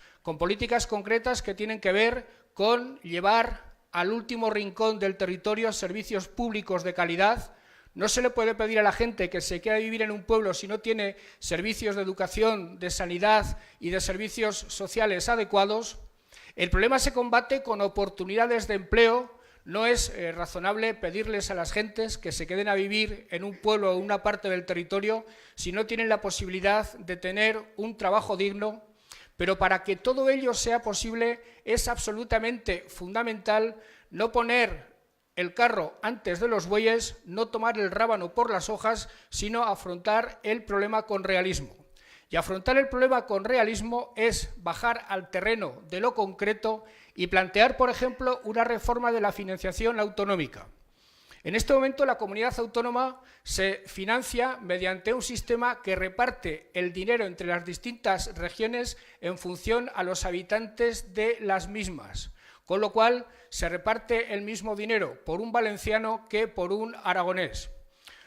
que tienen que ver con llevar al último rincón del territorio servicios públicos de calidad. No se le puede pedir a la gente que se quiera vivir en un pueblo si no tiene servicios de educación, de sanidad y de servicios sociales adecuados. El problema se combate con oportunidades de empleo. No es razonable pedirles a las gentes que se queden a vivir en un pueblo o en una parte del territorio si no tienen la posibilidad de tener un trabajo digno. Pero para que todo ello sea posible es absolutamente fundamental no poner el carro antes de los bueyes, no tomar el rábano por las hojas, sino afrontar el problema con realismo. Y afrontar el problema con realismo es bajar al terreno de lo concreto y plantear, por ejemplo, una reforma de la financiación autonómica. En este momento la comunidad autónoma se financia mediante un sistema que reparte el dinero entre las distintas regiones en función a los habitantes de las mismas, con lo cual se reparte el mismo dinero por un valenciano que por un aragonés.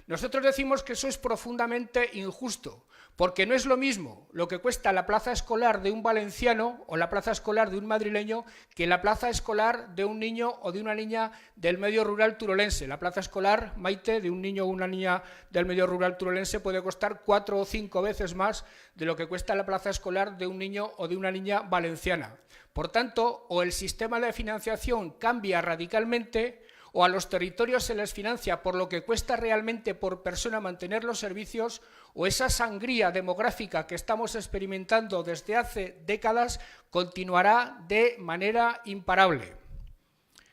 Nosotros decimos que eso es profundamente injusto, porque no es lo mismo lo que cuesta la plaza escolar de un valenciano o la plaza escolar de un madrileño que la plaza escolar de un niño o de una niña del medio rural turolense. La plaza escolar, Maite, de un niño o una niña del medio rural turolense puede costar 4 o 5 veces más de lo que cuesta la plaza escolar de un niño o de una niña valenciana. Por tanto, o el sistema de financiación cambia radicalmente, o a los territorios se les financia por lo que cuesta realmente por persona mantener los servicios, o esa sangría demográfica que estamos experimentando desde hace décadas continuará de manera imparable.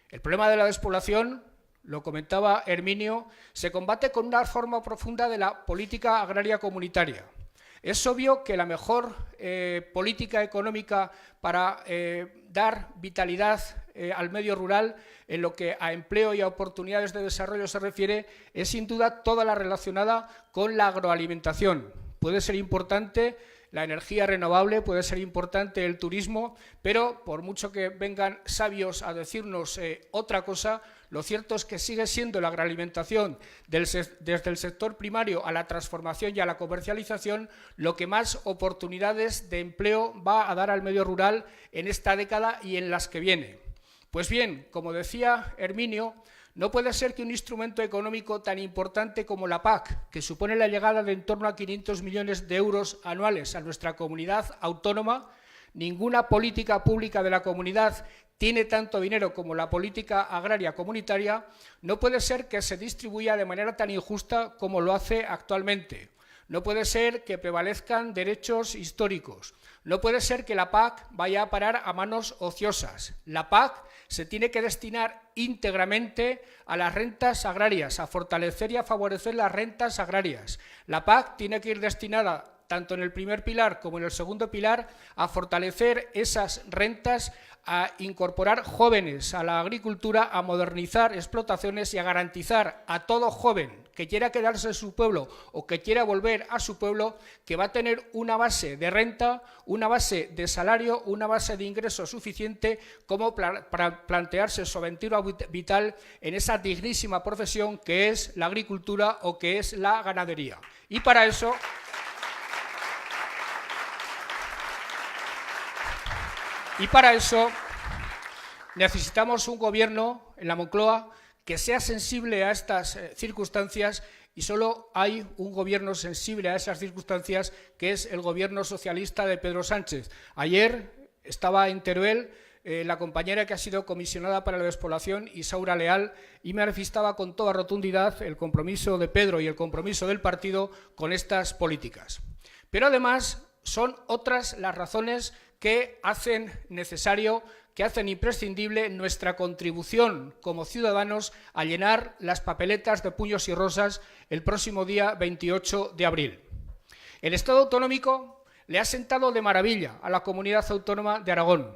El problema de la despoblación, lo comentaba Herminio, se combate con una reforma profunda de la política agraria comunitaria. Es obvio que la mejor política económica para dar vitalidad al medio rural en lo que a empleo y a oportunidades de desarrollo se refiere es sin duda toda la relacionada con la agroalimentación. Puede ser importante la energía renovable, puede ser importante el turismo, pero por mucho que vengan sabios a decirnos otra cosa, lo cierto es que sigue siendo la agroalimentación desde el sector primario a la transformación y a la comercialización lo que más oportunidades de empleo va a dar al medio rural en esta década y en las que viene. Pues bien, como decía Herminio, no puede ser que un instrumento económico tan importante como la PAC, que supone la llegada de en torno a 500 millones de euros anuales a nuestra comunidad autónoma, ninguna política pública de la comunidad tiene tanto dinero como la política agraria comunitaria, no puede ser que se distribuya de manera tan injusta como lo hace actualmente. No puede ser que prevalezcan derechos históricos. No puede ser que la PAC vaya a parar a manos ociosas. La PAC se tiene que destinar íntegramente a las rentas agrarias, a fortalecer y a favorecer las rentas agrarias. La PAC tiene que ir destinada, tanto en el primer pilar como en el segundo pilar, a fortalecer esas rentas, a incorporar jóvenes a la agricultura, a modernizar explotaciones y a garantizar a todo joven que quiera quedarse en su pueblo o que quiera volver a su pueblo que va a tener una base de renta, una base de salario, una base de ingreso suficiente como para plantearse su aventura vital en esa dignísima profesión que es la agricultura o que es la ganadería. Y para eso necesitamos un gobierno en la Moncloa que sea sensible a estas circunstancias y solo hay un gobierno sensible a esas circunstancias que es el gobierno socialista de Pedro Sánchez. Ayer estaba en Teruel la compañera que ha sido comisionada para la despoblación, Isaura Leal, y me manifestaba con toda rotundidad el compromiso de Pedro y el compromiso del partido con estas políticas. Pero además son otras las razones que hacen necesario, que hacen imprescindible nuestra contribución como ciudadanos a llenar las papeletas de puños y rosas el próximo día 28 de abril. El Estado autonómico le ha sentado de maravilla a la comunidad autónoma de Aragón.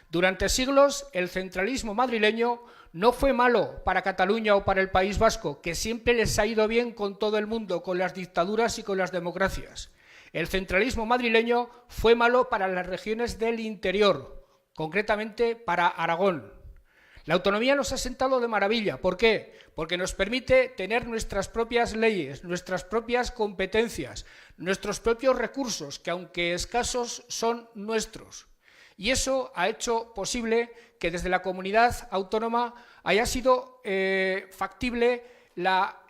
Durante siglos el centralismo madrileño no fue malo para Cataluña o para el País Vasco, que siempre les ha ido bien con todo el mundo, con las dictaduras y con las democracias. El centralismo madrileño fue malo para las regiones del interior, concretamente para Aragón. La autonomía nos ha sentado de maravilla. ¿Por qué? Porque nos permite tener nuestras propias leyes, nuestras propias competencias, nuestros propios recursos, que aunque escasos son nuestros. Y eso ha hecho posible que desde la comunidad autónoma haya sido factible la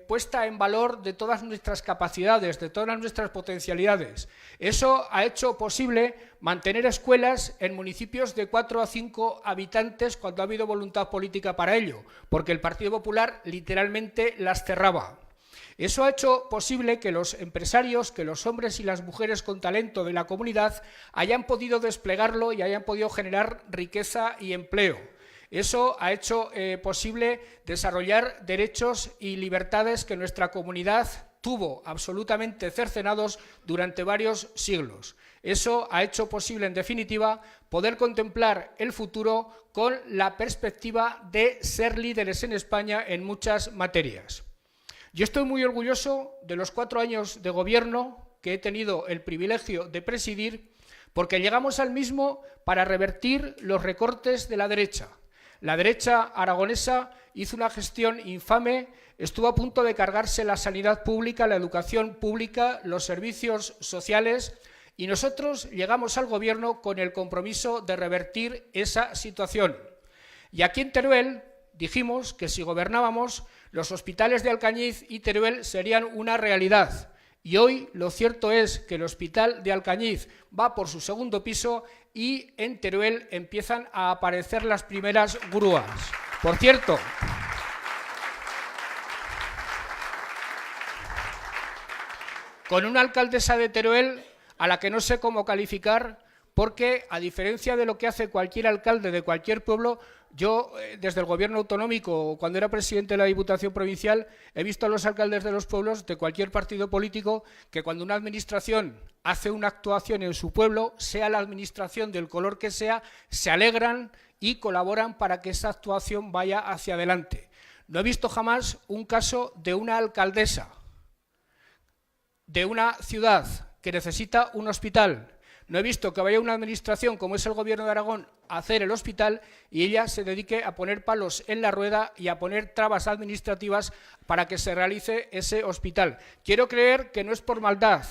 puesta en valor de todas nuestras capacidades, de todas nuestras potencialidades. Eso ha hecho posible mantener escuelas en municipios de 4 a 5 habitantes cuando ha habido voluntad política para ello, porque el Partido Popular literalmente las cerraba. Eso ha hecho posible que los empresarios, que los hombres y las mujeres con talento de la comunidad hayan podido desplegarlo y hayan podido generar riqueza y empleo. Eso ha hecho posible desarrollar derechos y libertades que nuestra comunidad tuvo absolutamente cercenados durante varios siglos. Eso ha hecho posible, en definitiva, poder contemplar el futuro con la perspectiva de ser líderes en España en muchas materias. Yo estoy muy orgulloso de los 4 años de gobierno que he tenido el privilegio de presidir, porque llegamos al mismo para revertir los recortes de la derecha. La derecha aragonesa hizo una gestión infame, estuvo a punto de cargarse la sanidad pública, la educación pública, los servicios sociales, y nosotros llegamos al gobierno con el compromiso de revertir esa situación. Y aquí en Teruel dijimos que si gobernábamos, los hospitales de Alcañiz y Teruel serían una realidad. Y hoy lo cierto es que el hospital de Alcañiz va por su segundo piso y en Teruel empiezan a aparecer las primeras grúas. Por cierto, con una alcaldesa de Teruel a la que no sé cómo calificar, porque a diferencia de lo que hace cualquier alcalde de cualquier pueblo, yo desde el gobierno autonómico, cuando era presidente de la Diputación Provincial, he visto a los alcaldes de los pueblos de cualquier partido político que cuando una administración hace una actuación en su pueblo, sea la administración del color que sea, se alegran y colaboran para que esa actuación vaya hacia adelante. No he visto jamás un caso de una alcaldesa de una ciudad que necesita un hospital. No he visto que vaya una administración, como es el Gobierno de Aragón, a hacer el hospital y ella se dedique a poner palos en la rueda y a poner trabas administrativas para que se realice ese hospital. Quiero creer que no es por maldad,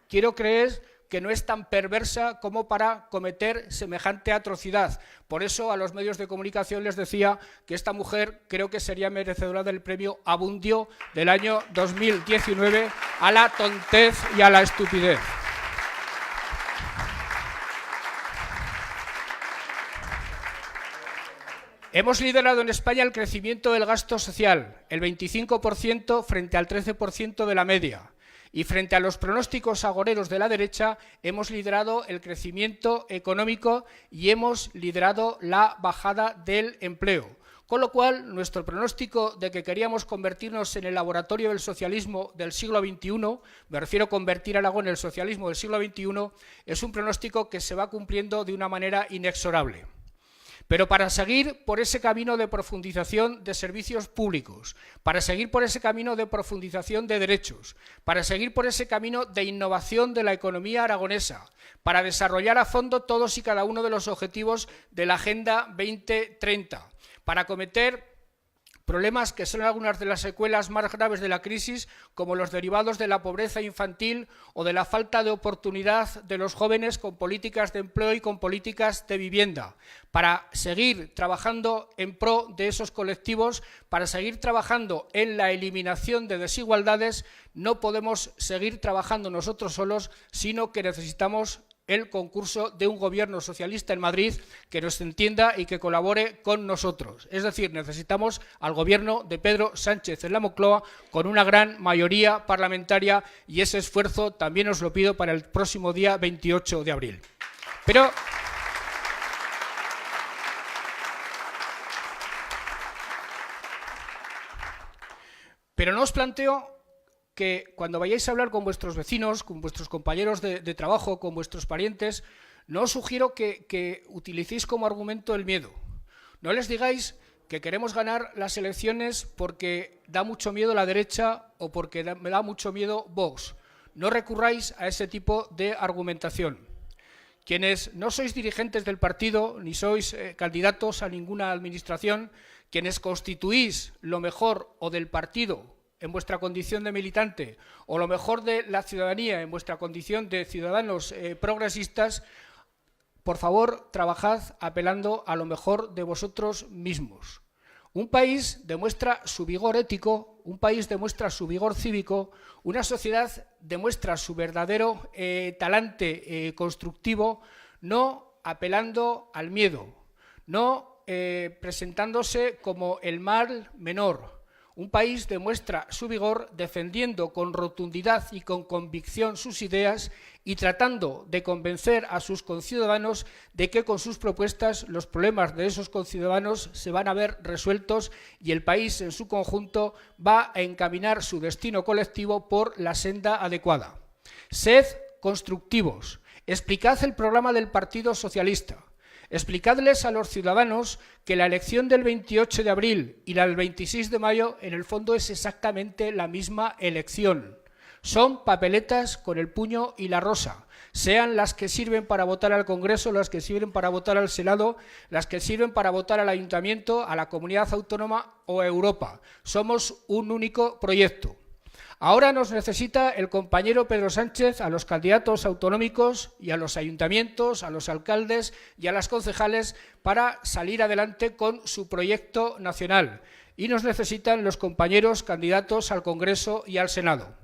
quiero creer que no es tan perversa como para cometer semejante atrocidad. Por eso a los medios de comunicación les decía que esta mujer creo que sería merecedora del premio Abundio del año 2019 a la tontez y a la estupidez. Hemos liderado en España el crecimiento del gasto social, el 25% frente al 13% de la media. Y frente a los pronósticos agoreros de la derecha, hemos liderado el crecimiento económico y hemos liderado la bajada del empleo. Con lo cual, nuestro pronóstico de que queríamos convertirnos en el laboratorio del socialismo del siglo XXI, me refiero a convertir a Aragón en el socialismo del siglo XXI, es un pronóstico que se va cumpliendo de una manera inexorable. Pero para seguir por ese camino de profundización de servicios públicos, para seguir por ese camino de profundización de derechos, para seguir por ese camino de innovación de la economía aragonesa, para desarrollar a fondo todos y cada uno de los objetivos de la Agenda 2030, para acometer problemas que son algunas de las secuelas más graves de la crisis, como los derivados de la pobreza infantil o de la falta de oportunidad de los jóvenes con políticas de empleo y con políticas de vivienda, para seguir trabajando en pro de esos colectivos, para seguir trabajando en la eliminación de desigualdades. No podemos seguir trabajando nosotros solos, sino que necesitamos el concurso de un gobierno socialista en Madrid que nos entienda y que colabore con nosotros. Es decir, necesitamos al gobierno de Pedro Sánchez en la Moncloa con una gran mayoría parlamentaria y ese esfuerzo también os lo pido para el próximo día 28 de abril. Pero no os planteo que cuando vayáis a hablar con vuestros vecinos, con vuestros compañeros de trabajo, con vuestros parientes, no os sugiero que utilicéis como argumento el miedo. No les digáis que queremos ganar las elecciones porque da mucho miedo la derecha o porque me da mucho miedo Vox. No recurráis a ese tipo de argumentación. Quienes no sois dirigentes del partido ni sois candidatos a ninguna administración, quienes constituís lo mejor o del partido en vuestra condición de militante o lo mejor de la ciudadanía en vuestra condición de ciudadanos progresistas, por favor, trabajad apelando a lo mejor de vosotros mismos. Un país demuestra su vigor ético, un país demuestra su vigor cívico, una sociedad demuestra su verdadero talante constructivo, no apelando al miedo, no presentándose como el mal menor. Un país demuestra su vigor defendiendo con rotundidad y con convicción sus ideas y tratando de convencer a sus conciudadanos de que con sus propuestas los problemas de esos conciudadanos se van a ver resueltos y el país en su conjunto va a encaminar su destino colectivo por la senda adecuada. Sed constructivos, explicad el programa del Partido Socialista. Explicadles a los ciudadanos que la elección del 28 de abril y la del 26 de mayo en el fondo es exactamente la misma elección. Son papeletas con el puño y la rosa, sean las que sirven para votar al Congreso, las que sirven para votar al Senado, las que sirven para votar al Ayuntamiento, a la Comunidad Autónoma o a Europa. Somos un único proyecto. Ahora nos necesita el compañero Pedro Sánchez a los candidatos autonómicos y a los ayuntamientos, a los alcaldes y a las concejales para salir adelante con su proyecto nacional. Y nos necesitan los compañeros candidatos al Congreso y al Senado.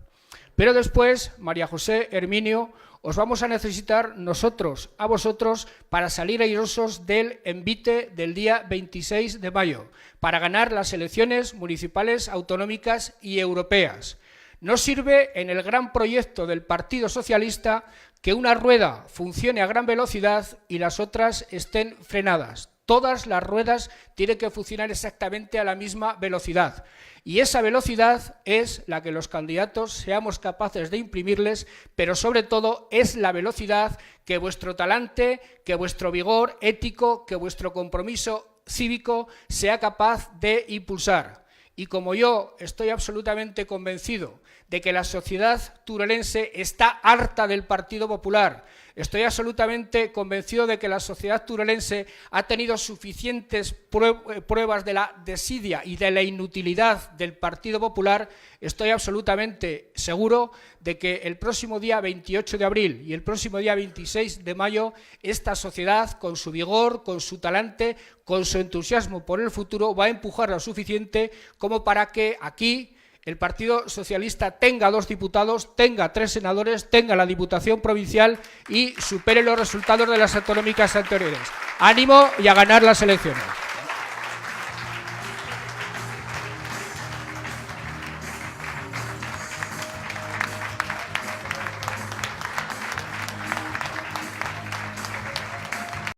Pero después, María José, Herminio, os vamos a necesitar nosotros, a vosotros, para salir airosos del envite del día 26 de mayo, para ganar las elecciones municipales, autonómicas y europeas. No sirve en el gran proyecto del Partido Socialista que una rueda funcione a gran velocidad y las otras estén frenadas. Todas las ruedas tienen que funcionar exactamente a la misma velocidad. Y esa velocidad es la que los candidatos seamos capaces de imprimirles, pero sobre todo es la velocidad que vuestro talante, que vuestro vigor ético, que vuestro compromiso cívico sea capaz de impulsar. Y como yo estoy absolutamente convencido de que la sociedad turolense está harta del Partido Popular, estoy absolutamente convencido de que la sociedad turolense ha tenido suficientes pruebas de la desidia y de la inutilidad del Partido Popular, estoy absolutamente seguro de que el próximo día 28 de abril y el próximo día 26 de mayo esta sociedad, con su vigor, con su talante, con su entusiasmo por el futuro, va a empujar lo suficiente como para que aquí el Partido Socialista tenga 2 diputados, tenga 3 senadores, tenga la Diputación Provincial y supere los resultados de las autonómicas anteriores. ¡Ánimo y a ganar las elecciones!